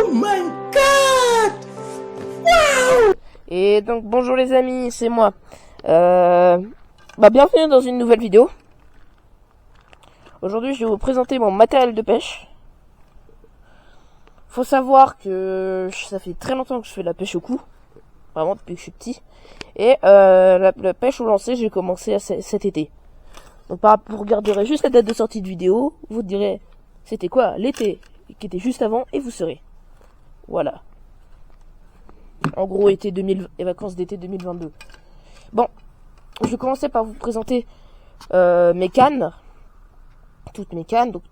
Oh my god! Wow! Et donc bonjour les amis, c'est moi. Bienvenue dans une nouvelle vidéo. Aujourd'hui je vais vous présenter mon matériel de pêche. Faut savoir que ça fait très longtemps que je fais de la pêche au cou. Vraiment depuis que je suis petit. Et la pêche au lancer j'ai commencé cet été. Donc vous regarderez juste la date de sortie de vidéo. Vous direz c'était quoi l'été qui était juste avant et vous saurez. Voilà. En gros, été 2000 et vacances d'été 2022. Bon, je vais commencer par vous présenter mes cannes. Toutes mes cannes. Donc,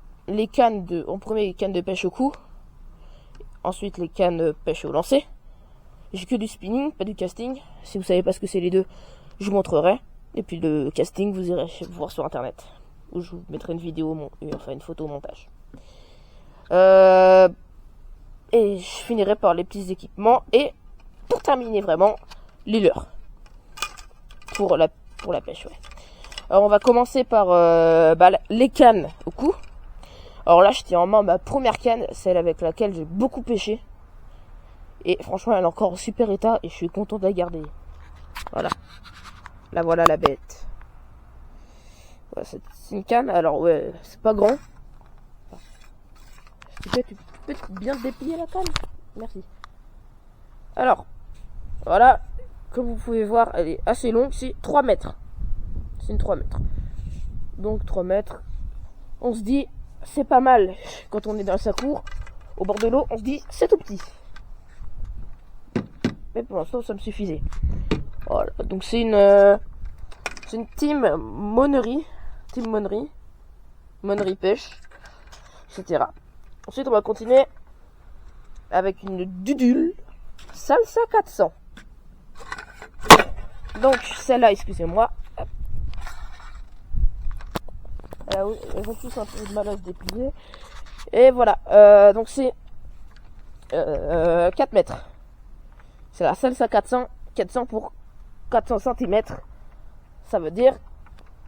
en premier, les cannes de pêche au cou. Ensuite, les cannes de pêche au lancer. J'ai que du spinning, pas du casting. Si vous savez pas ce que c'est les deux, je vous montrerai. Et puis le casting, vous irez voir sur internet. Où je vous mettrai une vidéo, une photo au montage. Et je finirai par les petits équipements et pour terminer vraiment les leurres pour la pêche, ouais. Alors on va commencer par les cannes au cou. Alors là je tiens en main ma première canne, celle avec laquelle j'ai beaucoup pêché et franchement elle est encore en super état et je suis content de la garder. Voilà, là voilà la bête. Ouais, c'est une canne, alors ouais c'est pas grand. Tu peux bien déplier la canne, merci. Alors voilà, comme vous pouvez voir, elle est assez longue, c'est 3 mètres. C'est une 3 mètres. Donc 3 mètres, on se dit, c'est pas mal. Quand on est dans sa cour, au bord de l'eau, on se dit, c'est tout petit. Mais pour l'instant, ça me suffisait. Voilà, donc c'est une team monnerie, monnerie pêche, etc. Ensuite, on va continuer avec une dudule Salsa 400. Donc celle-là, excusez-moi. Elles ont tous un peu de mal à se déplier. Et voilà. Donc c'est 4 mètres. C'est la Salsa 400 pour 400 cm. Ça veut dire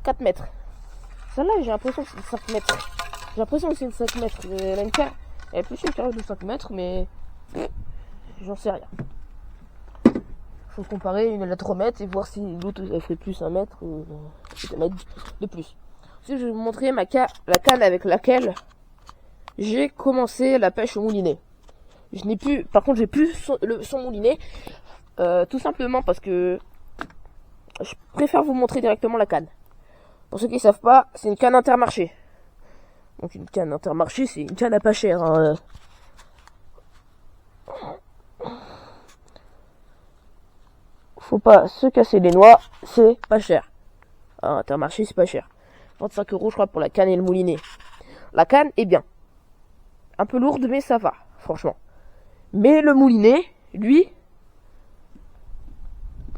4 mètres. Celle-là, j'ai l'impression que c'est 5 mètres. J'ai l'impression que c'est une 5 mètres. Elle est plus une carrière de 5 mètres, mais j'en sais rien. Faut comparer une à 3 mètres et voir si l'autre elle ferait plus 1 mètre ou 1 mètre de plus. Ensuite, je vais vous montrer la canne avec laquelle j'ai commencé la pêche au moulinet. Par contre, j'ai plus son moulinet, tout simplement parce que je préfère vous montrer directement la canne. Pour ceux qui ne savent pas, c'est une canne Intermarché. Donc une canne Intermarché, c'est une canne à pas cher. Hein. Faut pas se casser les noix, c'est pas cher. Intermarché, c'est pas cher. 25 € je crois pour la canne et le moulinet. La canne est bien. Un peu lourde, mais ça va, franchement. Mais le moulinet, lui,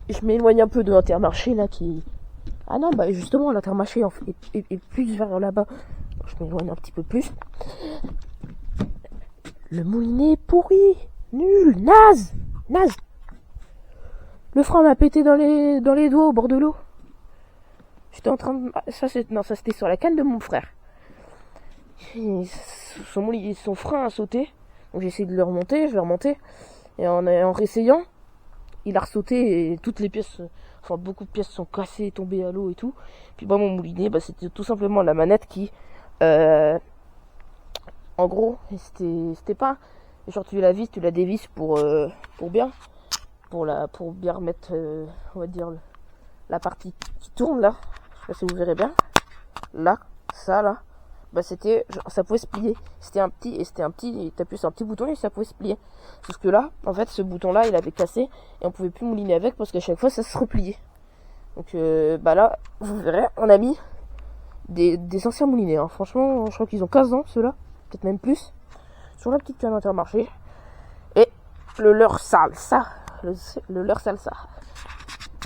je m'éloigne un peu de l'Intermarché là qui... Ah non, justement, l'Intermarché est plus vers là-bas. Je m'éloigne un petit peu plus. Le moulinet est pourri, nul, naze. Le frein m'a pété dans les doigts au bord de l'eau. J'étais en train de... ça c'était sur la canne de mon frère. Son frein a sauté. Donc j'ai essayé de le remonter, je vais remonter. Et en réessayant, il a ressauté et toutes les pièces... Enfin beaucoup de pièces sont cassées, tombées à l'eau et tout. Puis mon moulinet, c'était tout simplement la manette qui... en gros, c'était pas... Genre tu la vis, tu la dévisses pour bien remettre, on va dire, la partie qui tourne là. Je sais pas si vous verrez bien. Là, ça là. Ça pouvait se plier. C'était un petit, t'appuies sur un petit bouton et ça pouvait se plier. Sauf que là, en fait, ce bouton là, il avait cassé et on pouvait plus mouliner avec parce qu'à chaque fois, ça se repliait. Donc, là, vous verrez, on a mis des anciens moulinets. Hein. Franchement, je crois qu'ils ont 15 ans, ceux-là. Peut-être même plus. Sur la petite canne Intermarché. Et le leurre salsa. Le leurre salsa.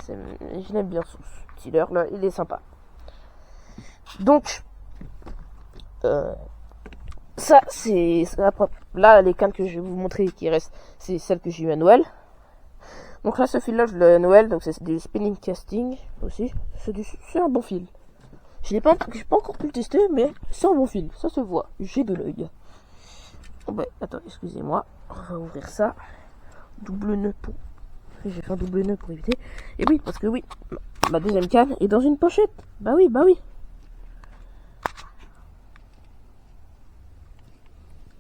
Je l'aime bien ce petit leurre là, il est sympa. Donc, ça c'est là les cannes que je vais vous montrer qui restent, c'est celles que j'ai eu à Noël. Donc là ce fil là je l'ai à Noël, donc c'est du spinning casting aussi. C'est un bon fil. J'ai pas encore pu le tester, mais c'est un bon fil, ça se voit. J'ai de l'œil. Oh bah, attends, excusez-moi. On va ouvrir ça. Double nœud pour... J'ai fait un double nœud pour éviter. Et oui, parce que oui, ma deuxième canne est dans une pochette. Bah oui, bah oui.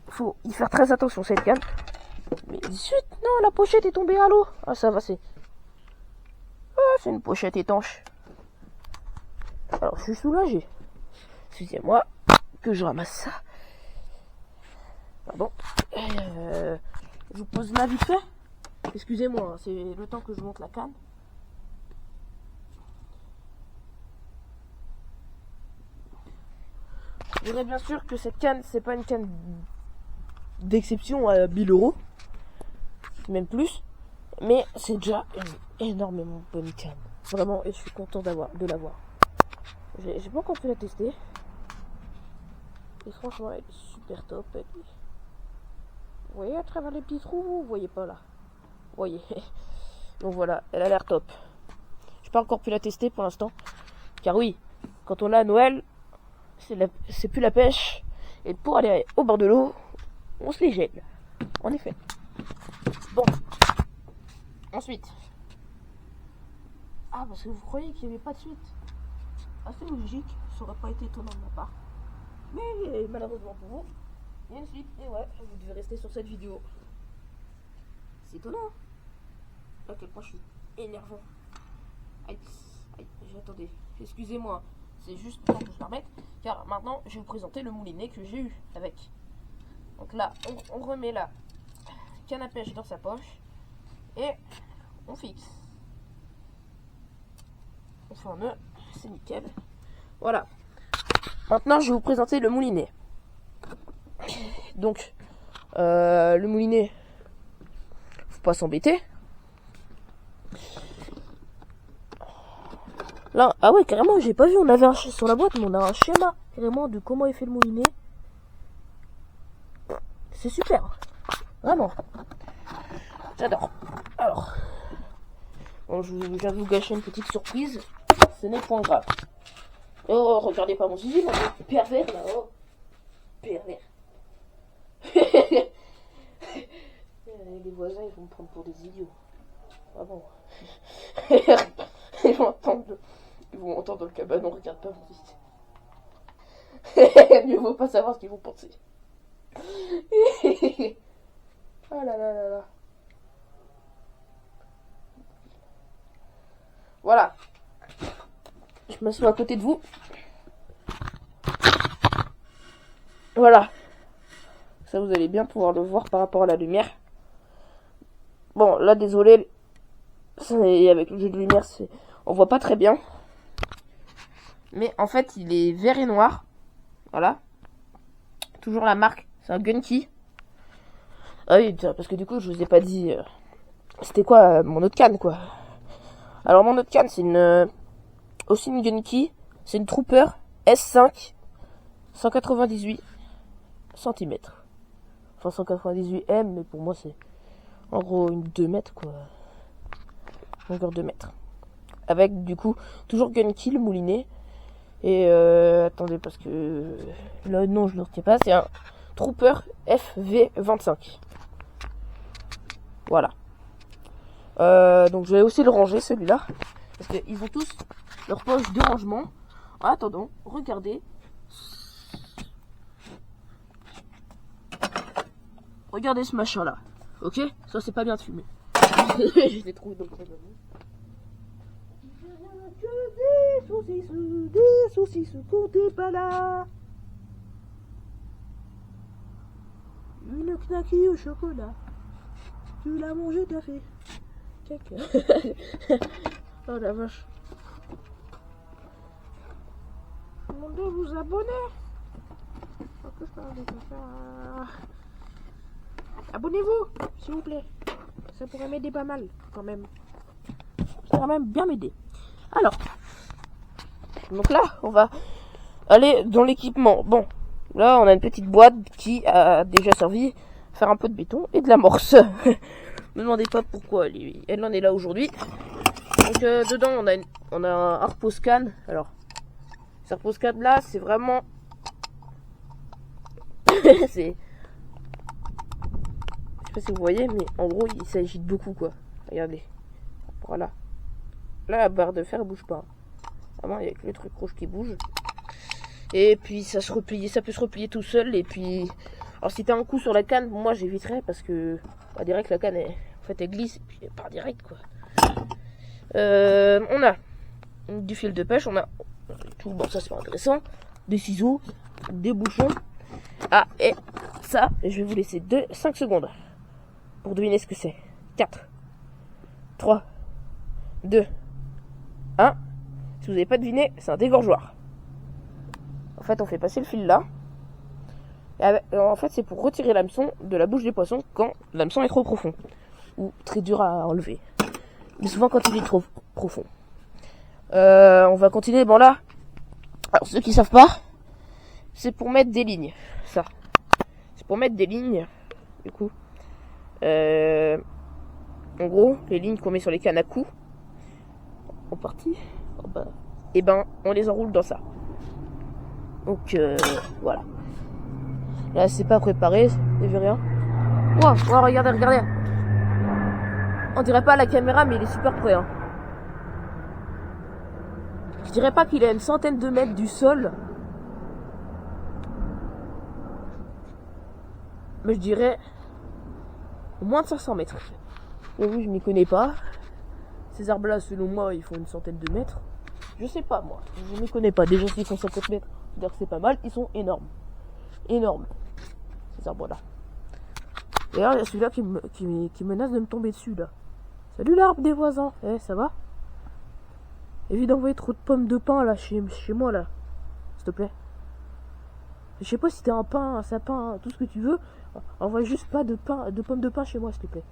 Faut y faire très attention, cette canne. Mais zut, non, la pochette est tombée à l'eau. Ah, ça va, c'est... Ah, c'est une pochette étanche. Alors, je suis soulagé. Excusez-moi que je ramasse ça. Pardon. Je vous pose ma vite fait. Excusez-moi, hein, c'est le temps que je monte la canne. Je dirais bien sûr que cette canne, c'est pas une canne d'exception à 1000 €, même plus, mais c'est déjà une énormément bonne canne. Vraiment, et je suis content de l'avoir. J'ai pas encore pu la tester. Et franchement, elle est super top. Vous voyez à travers les petits trous, vous voyez pas là. Vous voyez. Donc voilà, elle a l'air top. J'ai pas encore pu la tester pour l'instant. Car oui, quand on a Noël, c'est plus la pêche. Et pour aller au bord de l'eau, on se les gèle. En effet. Bon. Ensuite. Ah, parce que vous croyez qu'il n'y avait pas de suite. Assez logique, ça aurait pas été étonnant de ma part. Mais malheureusement pour vous, il y a une suite. Et ouais, vous devez rester sur cette vidéo. C'est étonnant. À quel point je suis énervant. Aïe, aïe, attendez. Excusez-moi. C'est juste pour que je la remette. Car maintenant, je vais vous présenter le moulinet que j'ai eu avec. Donc là, on remet la canne à pêche dans sa poche. Et on fixe. On fait un nœud. C'est nickel. Voilà. Maintenant, je vais vous présenter le moulinet. Donc, le moulinet, faut pas s'embêter. Là, ah ouais, carrément, j'ai pas vu, on avait sur la boîte, mais on a un schéma, carrément, de comment est fait le moulinet. C'est super. Vraiment. J'adore. Alors, bon, je viens de vous gâcher une petite surprise. Ce n'est point grave. Oh, regardez pas mon zizi, mon pervers là, oh. Pervers. Les voisins, ils vont me prendre pour des idiots. Ah bon. Ils vont entendre dans le cabanon, regarde pas mon zizi. Mieux vaut pas savoir ce qu'ils vont penser. Ah là là là là. Voilà. Je m'assois à côté de vous. Voilà. Ça, vous allez bien pouvoir le voir par rapport à la lumière. Bon, là, désolé. Avec le jeu de lumière, on voit pas très bien. Mais en fait, il est vert et noir. Voilà. Toujours la marque. C'est un Gunky. Ah oui, parce que du coup, je vous ai pas dit... c'était quoi mon autre canne, quoi. Alors, mon autre canne, c'est aussi une Gunky. C'est une Trooper S5 198 cm. Enfin 198 M, mais pour moi c'est en gros une 2 mètres quoi. Longueur 2 mètres. Avec du coup toujours Gunky le moulinet. Et attendez parce que là non je ne le retiens pas. C'est un Trooper FV25. Voilà. Donc je vais aussi le ranger celui-là. Parce qu'ils ont tous leur poche de rangement. En attendant, regardez. Regardez ce machin là. Ok? Ça c'est pas bien de fumer. Je l'ai trouvé dans le cabanon. Des saucisses, comptez pas là. Une knacky au chocolat. Tu l'as mangé, t'as fait caca. Oh la vache. Je vous demande de vous abonner. Abonnez-vous, s'il vous plaît. Ça pourrait m'aider pas mal, quand même. Ça pourrait même bien m'aider. Alors, donc là, on va aller dans l'équipement. Bon, là, on a une petite boîte qui a déjà servi à faire un peu de béton et de l'amorce. Me demandez pas pourquoi elle en est là aujourd'hui. Donc, dedans, on a un Harposcan. Alors, ce Harposcan là, c'est vraiment... pas si vous voyez, mais en gros, il s'agite beaucoup, quoi. Regardez. Voilà. Là, la barre de fer bouge pas. Vraiment, il y a que le truc rouge qui bouge. Et puis, ça peut se replier tout seul. Et puis, alors si t'as un coup sur la canne, moi, j'éviterais parce que, bah, direct, la canne, elle glisse. Et puis, elle part direct, quoi. On a du fil de pêche, on a tout, bon, ça c'est pas intéressant. Des ciseaux, des bouchons. Ah, et ça, je vais vous laisser 5 secondes pour deviner ce que c'est. 4, 3, 2, 1. Si vous n'avez pas deviné, c'est un dégorgeoir. En fait, on fait passer le fil là. Et en fait, c'est pour retirer l'hameçon de la bouche des poissons quand l'hameçon est trop profond. Ou très dur à enlever. Mais souvent quand il est trop profond. On va continuer. Bon là, alors ceux qui savent pas, c'est pour mettre des lignes. Ça. C'est pour mettre des lignes. Du coup. En gros, les lignes qu'on met sur les cannes à coups. En partie. Et ben, on les enroule dans ça. Donc voilà. Là, c'est pas préparé. Vous vu rien. Wow, regardez. On dirait pas à la caméra, mais il est super près. Hein. Je dirais pas qu'il est à une centaine de mètres du sol. Mais je dirais au moins de 500 mètres. Et oui, je m'y connais pas. Ces arbres-là, selon moi, ils font une centaine de mètres. Je sais pas, moi. Je m'y connais pas. Déjà, s'ils font 50 mètres, c'est-à-dire que c'est pas mal. Ils sont énormes. Énormes. Ces arbres-là. D'ailleurs, il y a celui-là qui menace de me tomber dessus, là. Salut l'arbre des voisins. Ça va? Évite d'envoyer trop de pommes de pin, là, chez moi, là. S'il te plaît. Je sais pas si t'es un pain, un sapin, tout ce que tu veux. Envoie juste pas de pommes de pin chez moi, s'il te plaît.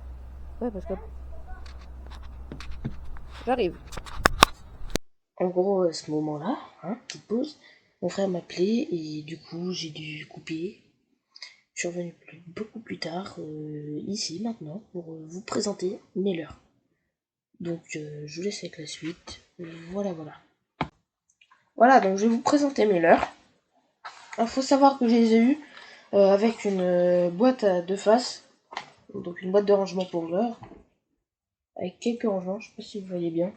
Ouais, parce que... J'arrive. En gros, à ce moment-là, petite pause, mon frère m'appelait et du coup, j'ai dû couper. Je suis revenu beaucoup plus tard, ici, maintenant, pour vous présenter mes leurres. Donc, je vous laisse avec la suite. Voilà. Voilà, donc je vais vous présenter mes leurres. Il faut savoir que je les ai eus avec une boîte à 2 faces. Donc, une boîte de rangement pour leurres. Avec quelques rangements, je sais pas si vous voyez bien.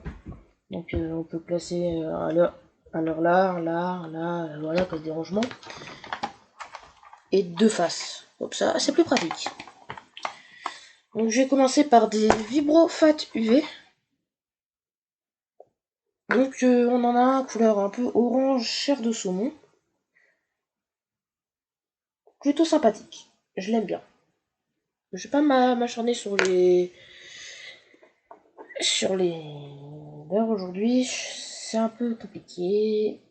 Donc, on peut placer un leurre là, voilà, comme des rangements. Et 2 faces. Comme ça, c'est plus pratique. Donc, je vais commencer par des Vibrofat UV. Donc on en a un couleur un peu orange chair de saumon. Plutôt sympathique. Je l'aime bien. Je vais pas m'acharner sur les leurres aujourd'hui. C'est un peu compliqué.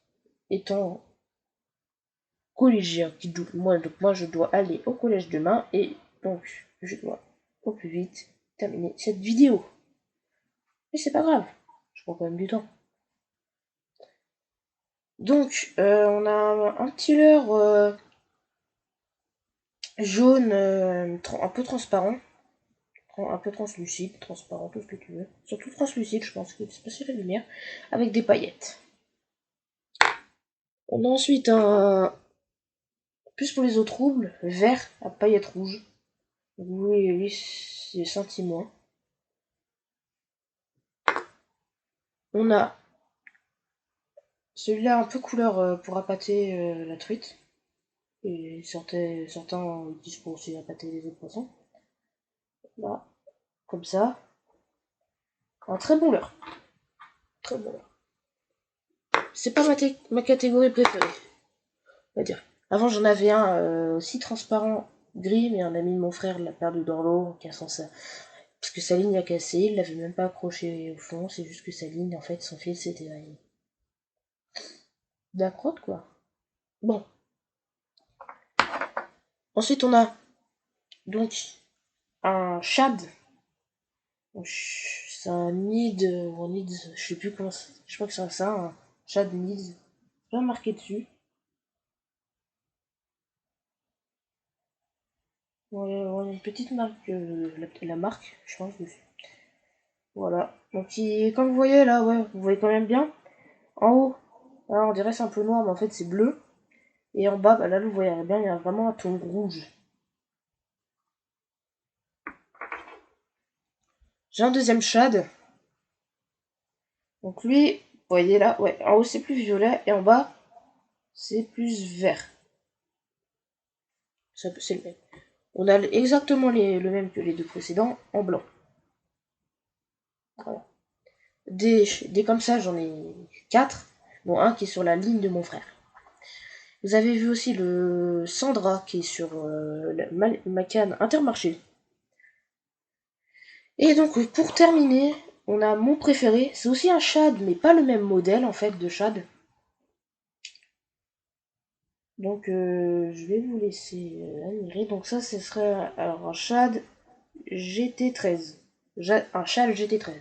Étant collégien, moi je dois aller au collège demain et donc je dois au plus vite terminer cette vidéo. Mais c'est pas grave. Je prends quand même du temps. Donc on a un petit leurre jaune un peu transparent, un peu translucide, transparent, tout ce que tu veux. Surtout translucide, je pense qu'il se passe la lumière, avec des paillettes. On a ensuite un, plus pour les eaux troubles, vert à paillettes rouges. Oui, c'est scintillement. On a celui-là un peu couleur pour appâter la truite. Et certains utilisent pour aussi appâter les autres poissons. Là, comme ça. Un très bon leurre. Très bon leurre. C'est pas ma catégorie préférée, on va dire. Avant, j'en avais un aussi transparent gris, mais un ami de mon frère l'a perdu dans l'eau en cassant ça. Parce que sa ligne a cassé, il l'avait même pas accroché au fond, c'est juste que sa ligne, en fait, son fil s'était d'accroche, quoi. Bon. Ensuite, on a donc un shad. C'est un nid, je sais plus comment c'est. Je crois que c'est ça, un shad nid. Rien marqué dessus. On a une petite marque, la marque, je pense, dessus. Voilà. Donc, comme vous voyez là, ouais, vous voyez quand même bien. En haut, là, on dirait c'est un peu noir, mais en fait c'est bleu. Et en bas, bah, là, vous voyez bien, il y a vraiment un ton rouge. J'ai un deuxième shad. Donc lui, vous voyez là, ouais, en haut c'est plus violet et en bas c'est plus vert. C'est le même. On a exactement le même que les deux précédents en blanc. Voilà. Des comme ça, j'en ai 4. Bon, un qui est sur la ligne de mon frère. Vous avez vu aussi le Sandra qui est sur ma canne Intermarché. Et donc, oui, pour terminer, on a mon préféré. C'est aussi un shad, mais pas le même modèle en fait de shad. Donc, je vais vous laisser admirer. Donc, ça, ce serait alors un shad GT13. Un shad GT13.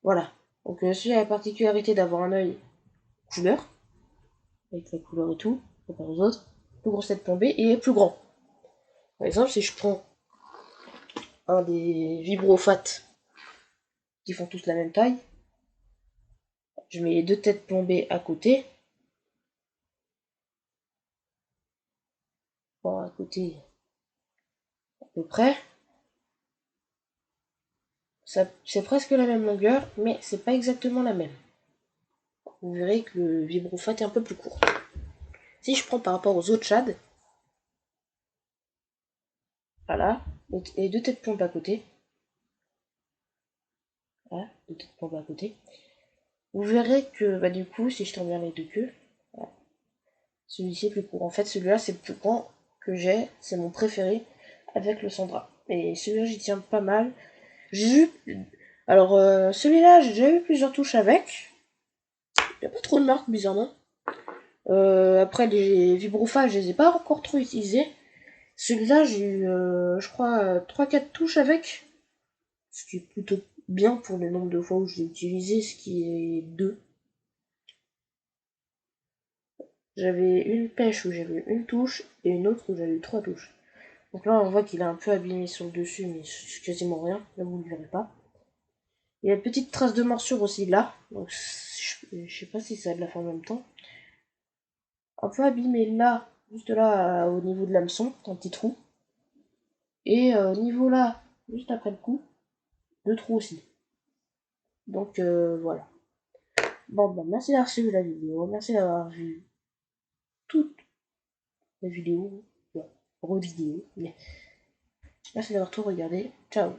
Voilà. Donc, celui a la particularité d'avoir un œil couleur, avec la couleur et tout, comparé aux autres. Plus grosse tête plombée et plus grand. Par exemple, si je prends un des vibrofat qui font tous la même taille, je mets les deux têtes plombées à côté. Bon, à côté, à peu près. C'est presque la même longueur, mais c'est pas exactement la même. Vous verrez que le vibrofat est un peu plus court. Si je prends par rapport aux autres shads, voilà, et deux têtes plombées à côté. Voilà, deux têtes plombées à côté. Vous verrez que, bah, du coup, si je tourne bien les deux queues, voilà, celui-ci est plus court. En fait, celui-là, c'est le plus grand que j'ai, c'est mon préféré avec le Sandra. Et celui-là, j'y tiens pas mal. J'ai eu. Alors, celui-là, j'ai déjà eu plusieurs touches avec. Il n'y a pas trop de marques, bizarrement. Après, les vibrofas, je les ai pas encore trop utilisés. Celui-là, j'ai eu, je crois, 3-4 touches avec. Ce qui est plutôt bien pour le nombre de fois où je l'ai utilisé, ce qui est 2. J'avais une pêche où j'avais une touche et une autre où j'avais eu 3 touches. Donc là, on voit qu'il est un peu abîmé sur le dessus, mais c'est quasiment rien. Là, vous ne le verrez pas. Il y a une petite trace de morsure aussi là. Donc, je sais pas si ça a de la fin en même temps. Un peu abîmé là, juste là, au niveau de l'hameçon, un petit trou. Et au niveau là, juste après le coup, 2 trous aussi. Donc voilà. Bon, bah, merci d'avoir suivi la vidéo. Merci d'avoir vu toute la vidéo. Ouais, revidéo. Merci d'avoir tout regardé. Ciao.